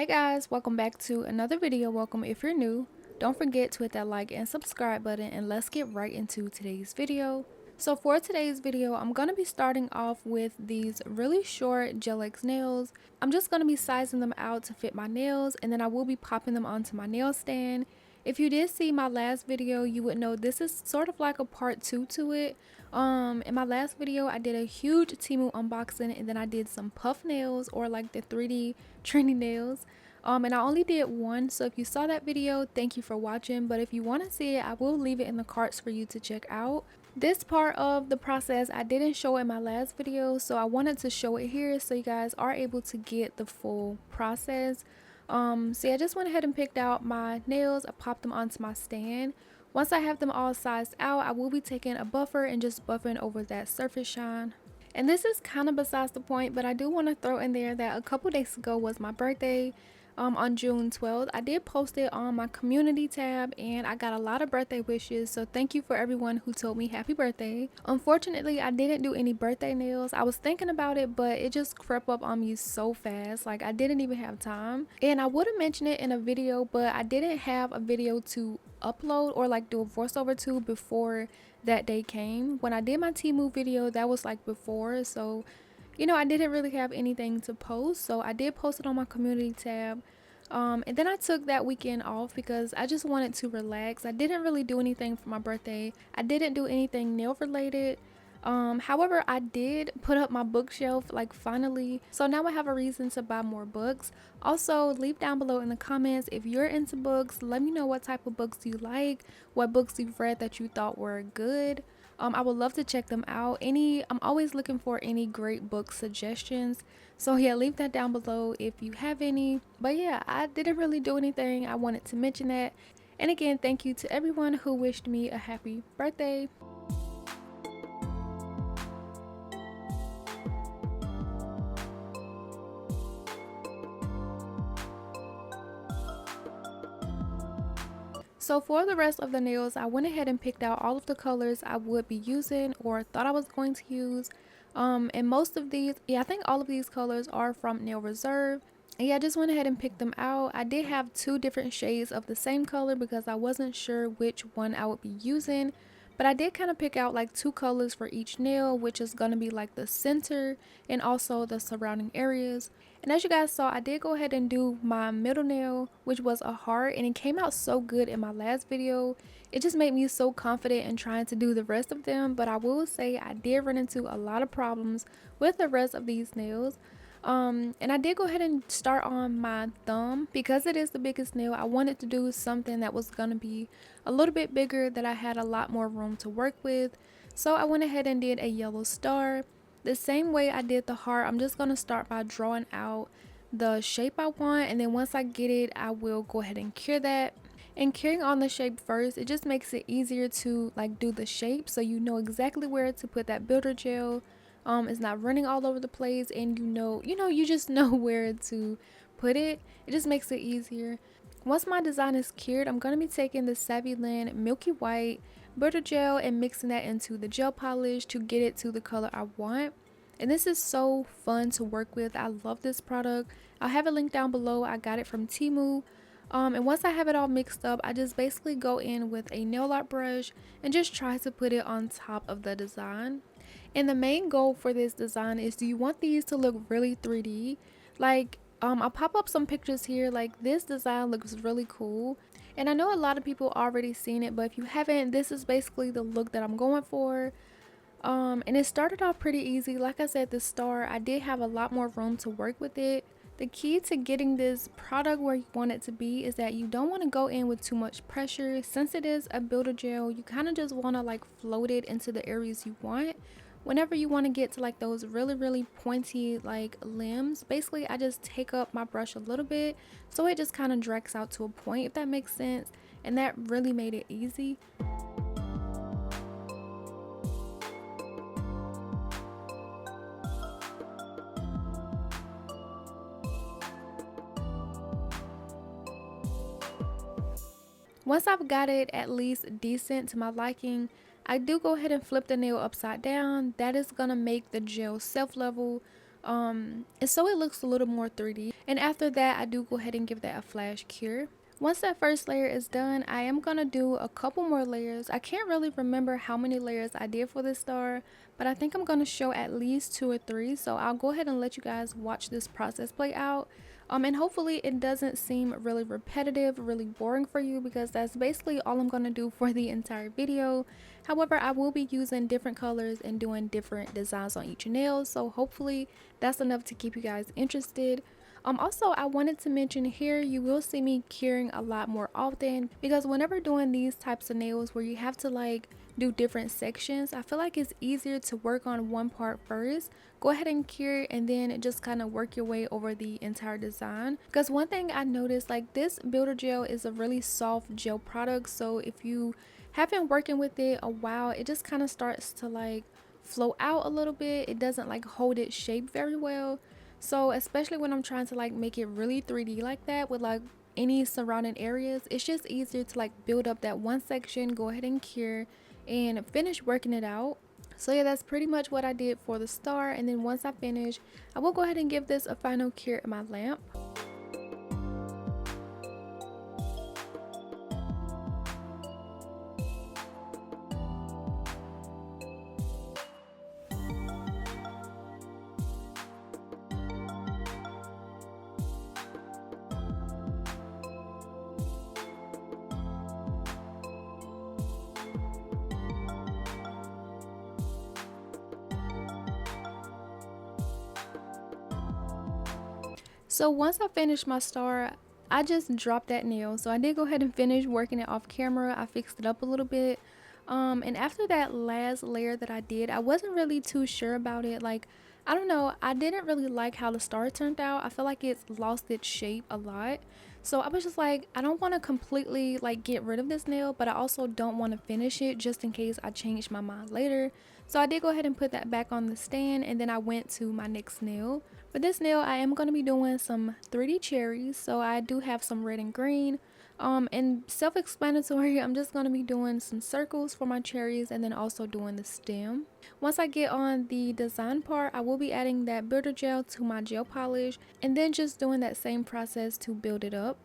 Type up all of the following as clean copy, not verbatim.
Hey guys, welcome back to another video. Welcome if you're new. Don't forget to hit that like and subscribe button, and let's get right into today's video. So for today's video, I'm going to be starting off with these really short gel X nails. I'm just going to be sizing them out to fit my nails, and then I will be popping them onto my nail stand. If you did see my last video, you would know this is sort of like a part 2 to it. In my last video, I did a huge Temu unboxing, and then I did some puff nails, or like the 3D trendy nails. And I only did one, so if you saw that video, thank you for watching. But if you want to see it, I will leave it in the cards for you to check out. This part of the process I didn't show in my last video, so I wanted to show it here so you guys are able to get the full process. So yeah, I just went ahead and picked out my nails. I popped them onto my stand. Once I have them all sized out, I will be taking a buffer and just buffering over that surface shine. And this is kind of besides the point, but I do want to throw in there that a couple days ago was my birthday. On June 12th, I did post it on my community tab, and I got a lot of birthday wishes, so thank you for everyone who told me happy birthday. Unfortunately, I didn't do any birthday nails. I was thinking about it, but it just crept up on me so fast, like I didn't even have time. And I would have mentioned it in a video, but I didn't have a video to upload or like do a voiceover to before that day came. When I did my Temu video, that was like before, so you know, I didn't really have anything to post, so I did post it on my community tab. And then I took that weekend off because I just wanted to relax. I didn't really do anything for my birthday. I didn't do anything nail related. However, I did put up my bookshelf, like, finally, so now I have a reason to buy more books. Also, leave down below in the comments if you're into books. Let me know what type of books you like, what books you've read that you thought were good. I would love to check them out. I'm always looking for any great book suggestions, so yeah, leave that down below if you have any. But yeah, I didn't really do anything. I wanted to mention that. And again, thank you to everyone who wished me a happy birthday. So for the rest of the nails, I went ahead and picked out all of the colors I would be using or thought I was going to use. And most of these, yeah, I think all of these colors are from Nail Reserve. And yeah, I just went ahead and picked them out. I did have two different shades of the same color because I wasn't sure which one I would be using. But I did kind of pick out like two colors for each nail, which is going to be like the center and also the surrounding areas. And as you guys saw, I did go ahead and do my middle nail, which was a heart, and it came out so good in my last video. It just made me so confident in trying to do the rest of them. But I will say I did run into a lot of problems with the rest of these nails. And I did go ahead and start on my thumb because it is the biggest nail. I wanted to do something that was going to be a little bit bigger, that I had a lot more room to work with. So I went ahead and did a yellow star. The same way I did the heart, I'm just going to start by drawing out the shape I want, and then once I get it, I will go ahead and cure that. And curing on the shape first, it just makes it easier to like do the shape, so you know exactly where to put that builder gel. It's not running all over the place, and you just know where to put it. It just makes it easier. Once my design is cured, I'm going to be taking the Saviland Milky White builder gel and mixing that into the gel polish to get it to the color I want. And this is so fun to work with. I love this product. I'll have a link down below. I got it from Temu. And once I have it all mixed up, I just basically go in with a nail art brush and just try to put it on top of the design. And the main goal for this design is, do you want these to look really 3D? Like, I'll pop up some pictures here. Like, this design looks really cool. And I know a lot of people already seen it, but if you haven't, this is basically the look that I'm going for. And it started off pretty easy. Like I said, the star, I did have a lot more room to work with it. The key to getting this product where you want it to be is that you don't want to go in with too much pressure. Since it is a builder gel, you kind of just want to like float it into the areas you want. Whenever you want to get to like those really pointy like limbs, basically I just take up my brush a little bit so it just kind of drags out to a point, if that makes sense. And that really made it easy. Once I've got it at least decent to my liking, I do go ahead and flip the nail upside down. That is gonna make the gel self level. and so it looks a little more 3D. And after that, I do go ahead and give that a flash cure. Once that first layer is done, I am going to do a couple more layers. I can't really remember how many layers I did for this star, but I think I'm going to show at least 2 or 3. So I'll go ahead and let you guys watch this process play out. And hopefully it doesn't seem really repetitive, really boring for you, because that's basically all I'm going to do for the entire video. However, I will be using different colors and doing different designs on each nail, so hopefully that's enough to keep you guys interested. Also, I wanted to mention here, you will see me curing a lot more often, because whenever doing these types of nails where you have to like do different sections, I feel like it's easier to work on one part first, go ahead and cure, and then just kind of work your way over the entire design. Because one thing I noticed, like this builder gel is a really soft gel product, so if you have been working with it a while, it just kind of starts to like flow out a little bit. It doesn't like hold its shape very well. So especially when I'm trying to like make it really 3D like that with like any surrounding areas, it's just easier to like build up that one section, go ahead and cure, and finish working it out. So yeah, that's pretty much what I did for the star. And then once I finish, I will go ahead and give this a final cure in my lamp. So once I finished my star, I just dropped that nail. So I did go ahead and finish working it off camera. I fixed it up a little bit. And after that last layer that I did, I wasn't really too sure about it. Like, I don't know, I didn't really like how the star turned out. I feel like it's lost its shape a lot. So I was just like, I don't want to completely like get rid of this nail, but I also don't want to finish it just in case I change my mind later. So I did go ahead and put that back on the stand, and then I went to my next nail. For this nail, I am going to be doing some 3D cherries. So I do have some red and green. And self-explanatory, I'm just going to be doing some circles for my cherries and then also doing the stem. Once I get on the design part, I will be adding that builder gel to my gel polish and then just doing that same process to build it up.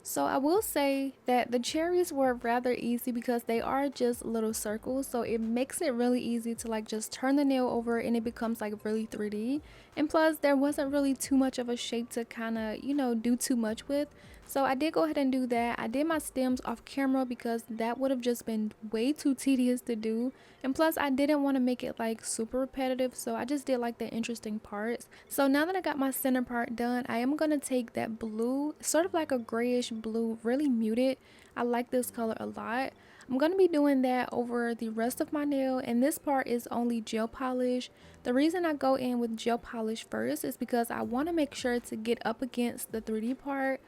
So I will say that the cherries were rather easy because they are just little circles, so it makes it really easy to like just turn the nail over and it becomes like really 3D. And plus there wasn't really too much of a shape to kind of, you know, do too much with. So I did go ahead and do that. I did my stems off camera because that would have just been way too tedious to do. And plus I didn't want to make it like super repetitive, so I just did like the interesting parts. So now that I got my center part done, I am going to take that blue, sort of like a grayish blue, really muted. I like this color a lot. I'm going to be doing that over the rest of my nail, and this part is only gel polish. The reason I go in with gel polish first is because I want to make sure to get up against the 3D part,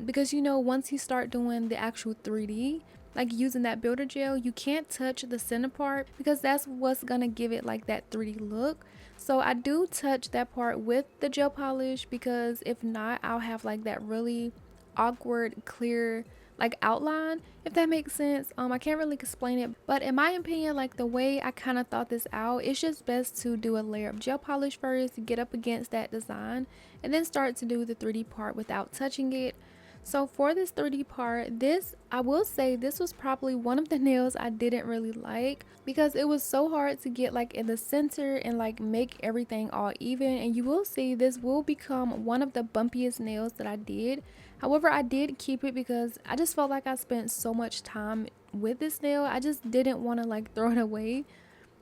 because you know, once you start doing the actual 3D, like using that builder gel, you can't touch the center part because that's what's gonna give it like that 3D look. So I do touch that part with the gel polish, because if not, I'll have like that really awkward clear like outline, if that makes sense. I can't really explain it, but in my opinion, like the way I kind of thought this out, it's just best to do a layer of gel polish first, get up against that design, and then start to do the 3D part without touching it. So for this 3D part, this, I will say, this was probably one of the nails I didn't really like, because it was so hard to get like in the center and like make everything all even. And you will see this will become one of the bumpiest nails that I did. However, I did keep it because I just felt like I spent so much time with this nail. I just didn't want to like throw it away.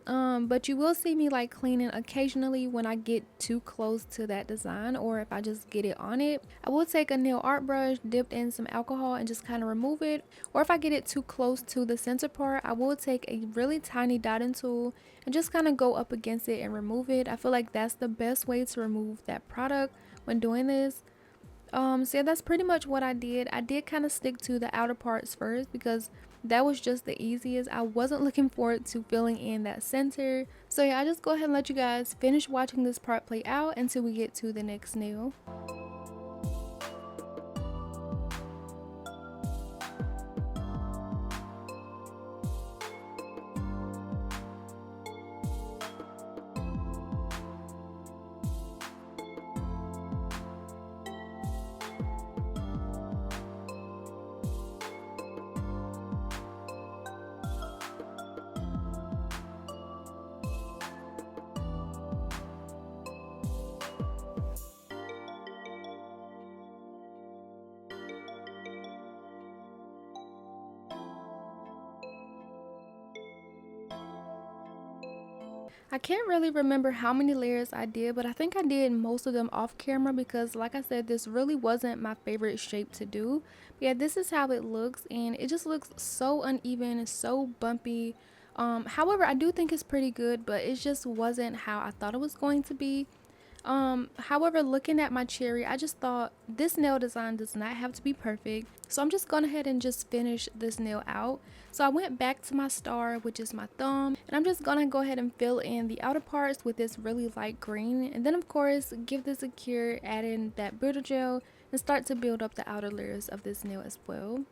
But you will see me like cleaning occasionally when I get too close to that design, or if I just get it on it. I will take a nail art brush dipped in some alcohol and just kind of remove it, or if I get it too close to the center part, I will take a really tiny dotting tool and just kind of go up against it and remove it. I feel like that's the best way to remove that product when doing this. So yeah, that's pretty much what I did. I did kind of stick to the outer parts first because that was just the easiest. I wasn't looking forward to filling in that center. So yeah, I just go ahead and let you guys finish watching this part play out until we get to the next nail. I can't really remember how many layers I did, but I think I did most of them off camera because like I said, this really wasn't my favorite shape to do. But yeah, this is how it looks, and it just looks so uneven and so bumpy. However, I do think it's pretty good, but it just wasn't how I thought it was going to be. However, looking at my cherry, I just thought this nail design does not have to be perfect, so I'm just going ahead and just finish this nail out. So I went back to my star, which is my thumb, and I'm just gonna go ahead and fill in the outer parts with this really light green, and then of course give this a cure, add in that builder gel, and start to build up the outer layers of this nail as well.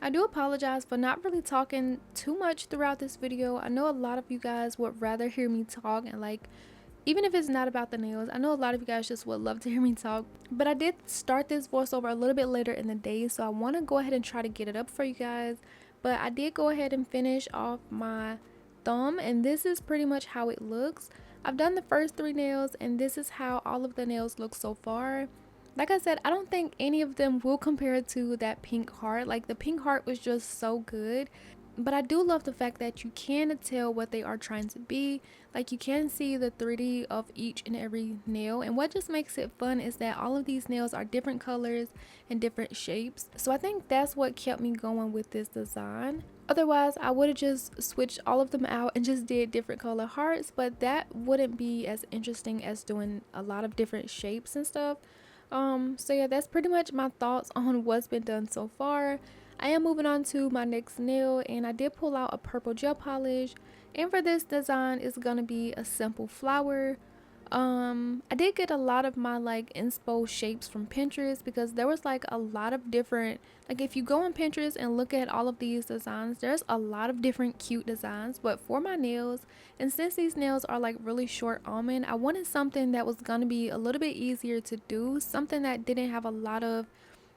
I do apologize for not really talking too much throughout this video. I know a lot of you guys would rather hear me talk, and like, even if it's not about the nails, I know a lot of you guys just would love to hear me talk. But I did start this voiceover a little bit later in the day, so I want to go ahead and try to get it up for you guys. But I did go ahead and finish off my thumb, and this is pretty much how it looks. I've done the first 3 nails, and this is how all of the nails look so far. Like I said, I don't think any of them will compare to that pink heart. Like, the pink heart was just so good. But I do love the fact that you can tell what they are trying to be. Like, you can see the 3D of each and every nail, and what just makes it fun is that all of these nails are different colors and different shapes. So I think that's what kept me going with this design. Otherwise, I would have just switched all of them out and just did different color hearts, but that wouldn't be as interesting as doing a lot of different shapes and stuff. So yeah, that's pretty much my thoughts on what's been done so far. I am moving on to my next nail, and I did pull out a purple gel polish, and for this design it's gonna be a simple flower. I did get a lot of my like inspo shapes from Pinterest, because there was like a lot of different, like, if you go on Pinterest and look at all of these designs, there's a lot of different cute designs. But for my nails, and since these nails are like really short almond, I wanted something that was gonna be a little bit easier to do, something that didn't have a lot of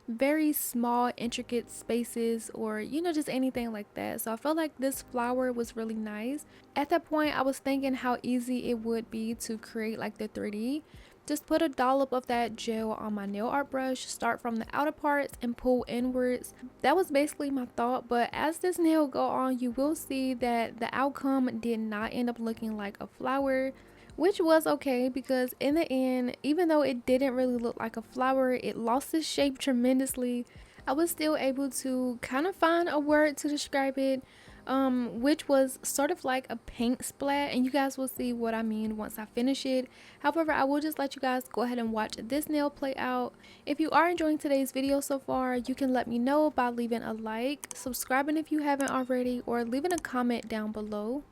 very small intricate spaces, or you know, just anything like that. So I felt like this flower was really nice. At that point I was thinking how easy it would be to create like the 3D. Just put a dollop of that gel on my nail art brush, start from the outer parts and pull inwards. That was basically my thought, but as this nail go on, you will see that the outcome did not end up looking like a flower, which was okay, because in the end, even though it didn't really look like a flower, it lost its shape tremendously. I was still able to kind of find a word to describe it, which was sort of like a paint splat, and you guys will see what I mean once I finish it. However, I will just let you guys go ahead and watch this nail play out. If you are enjoying today's video so far, you can let me know by leaving a like, subscribing if you haven't already, or leaving a comment down below.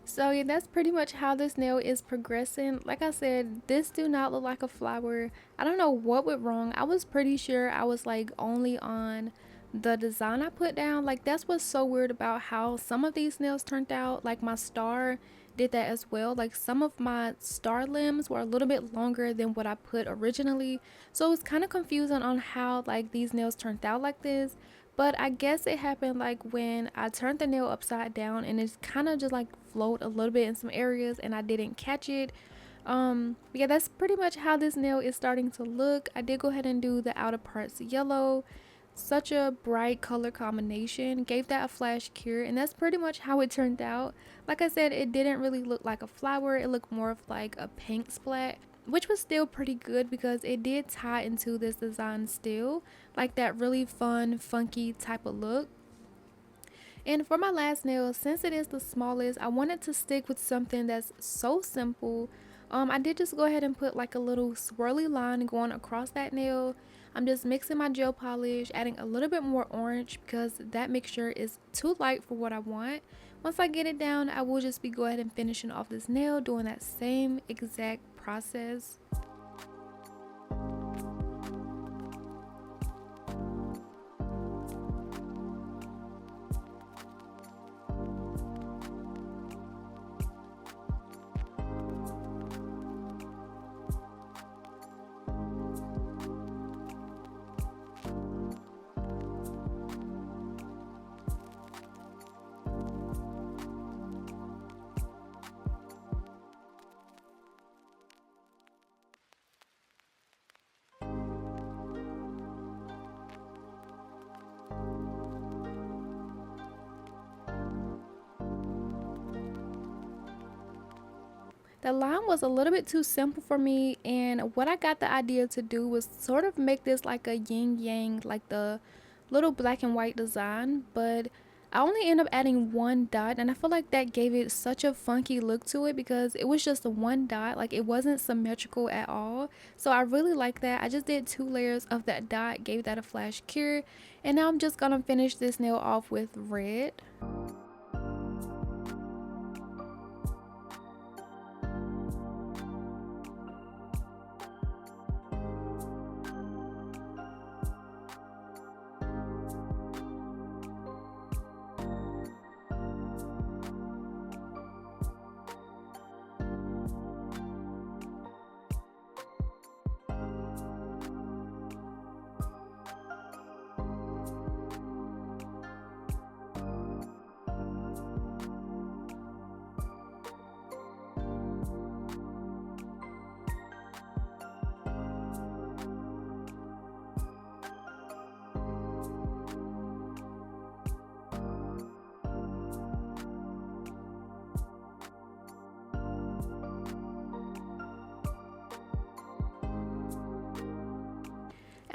So yeah, that's pretty much how this nail is progressing. Like I said, this do not look like a flower. I don't know what went wrong. I was pretty sure I was like only on the design I put down. Like, that's what's so weird about how some of these nails turned out. Like, my star did that as well. Like, some of my star limbs were a little bit longer than what I put originally, so it was kind of confusing on how like these nails turned out like this. But I guess it happened like when I turned the nail upside down, and it's kind of just like float a little bit in some areas and I didn't catch it. Yeah, that's pretty much how this nail is starting to look. I did go ahead and do the outer parts yellow. Such a bright color combination, gave that a flash cure, and that's pretty much how it turned out. Like I said, it didn't really look like a flower, it looked more of like a paint splat, which was still pretty good because it did tie into this design still, like that really fun funky type of look. And for my last nail, since it is the smallest, I wanted to stick with something that's so simple. I did just go ahead and put like a little swirly line going across that nail. I'm just mixing my gel polish, adding a little bit more orange because that mixture is too light for what I want. Once I get it down, I will just be go ahead and finishing off this nail, doing that same exact process. The line was a little bit too simple for me, and what I got the idea to do was sort of make this like a yin yang, like the little black and white design, but I only end up adding one dot, and I feel like that gave it such a funky look to it because it was just a one dot, like it wasn't symmetrical at all. So I really like that. I just did 2 layers of that dot, gave that a flash cure, and now I'm just gonna finish this nail off with red.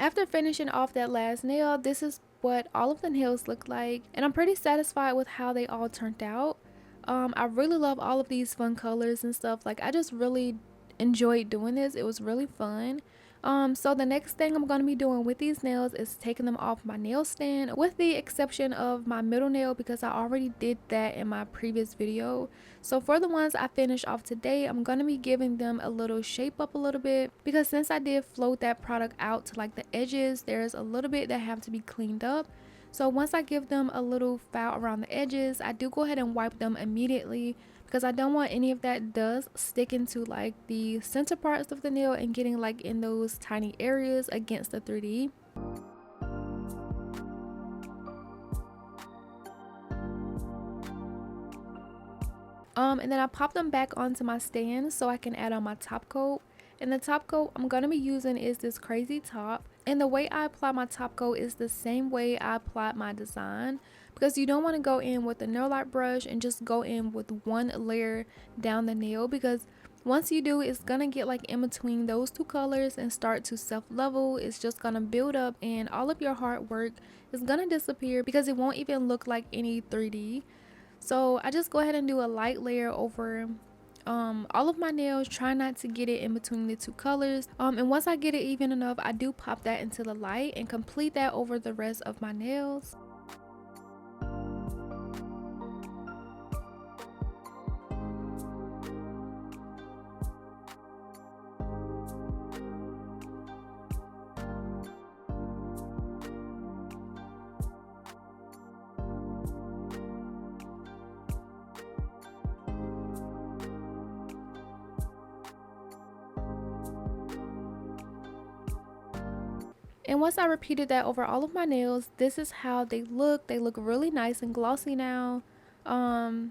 After finishing off that last nail, this is what all of the nails look like, and I'm pretty satisfied with how they all turned out. I really love all of these fun colors and stuff. Like, I just really enjoyed doing this. It was really fun. So the next thing I'm going to be doing with these nails is taking them off my nail stand, with the exception of my middle nail because I already did that in my previous video. So for the ones I finished off today, I'm going to be giving them a little shape up a little bit because since I did float that product out to like the edges, there's a little bit that have to be cleaned up. So once I give them a little foul around the edges, I do go ahead and wipe them immediately because I don't want any of that dust sticking to like the center parts of the nail and getting like in those tiny areas against the 3D. And then I pop them back onto my stand so I can add on my top coat. And the top coat I'm going to be using is this crazy top. And the way I apply my top coat is the same way I applied my design, because you don't want to go in with a nail art brush and just go in with one layer down the nail, because once you do, it's going to get like in between those 2 colors and start to self-level. It's just going to build up and all of your hard work is going to disappear because it won't even look like any 3D. So I just go ahead and do a light layer over all of my nails, try not to get it in between the 2 colors, and once I get it even enough, I do pop that into the light and complete that over the rest of my nails. And once I repeated that over all of my nails, this is how they look. They look really nice and glossy now. And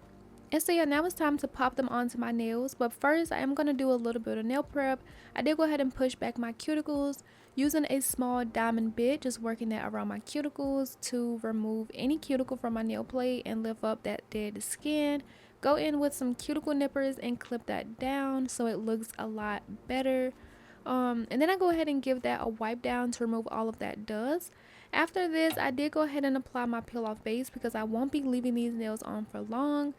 so yeah, now it's time to pop them onto my nails. But first, I am going to do a little bit of nail prep. I did go ahead and push back my cuticles using a small diamond bit, just working that around my cuticles to remove any cuticle from my nail plate and lift up that dead skin. Go in with some cuticle nippers and clip that down so it looks a lot better. And then I go ahead and give that a wipe down to remove all of that dust. After this, I did go ahead and apply my peel off base because I won't be leaving these nails on for long.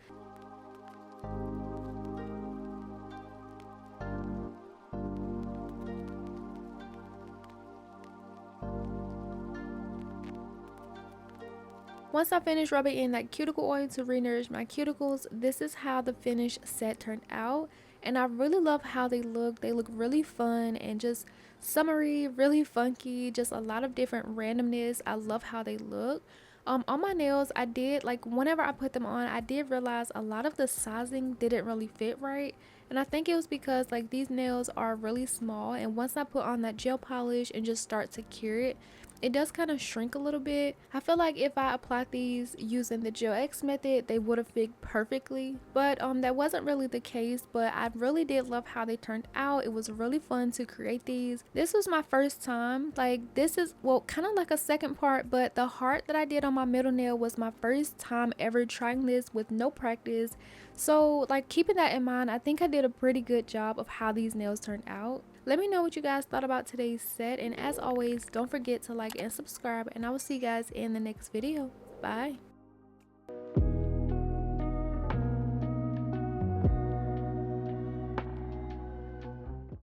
Once I finished rubbing in that cuticle oil to re-nourish my cuticles, this is how the finished set turned out. And I really love how they look. They look really fun and just summery, really funky, just a lot of different randomness. I love how they look. On my nails, I did, like, whenever I put them on, I did realize a lot of the sizing didn't really fit right. And I think it was because, like, these nails are really small, and once I put on that gel polish and just start to cure it, it does kind of shrink a little bit. I feel like if I applied these using the Gel X method, they would have fit perfectly, but that wasn't really the case. But I really did love how they turned out. It was really fun to create these. This was my first time. Like, this is, well, kind of like a second part, but the heart that I did on my middle nail was my first time ever trying this with no practice. So, like, keeping that in mind, I think I did a pretty good job of how these nails turned out. Let me know what you guys thought about today's set, and as always, don't forget to like and subscribe, and I will see you guys in the next video. Bye.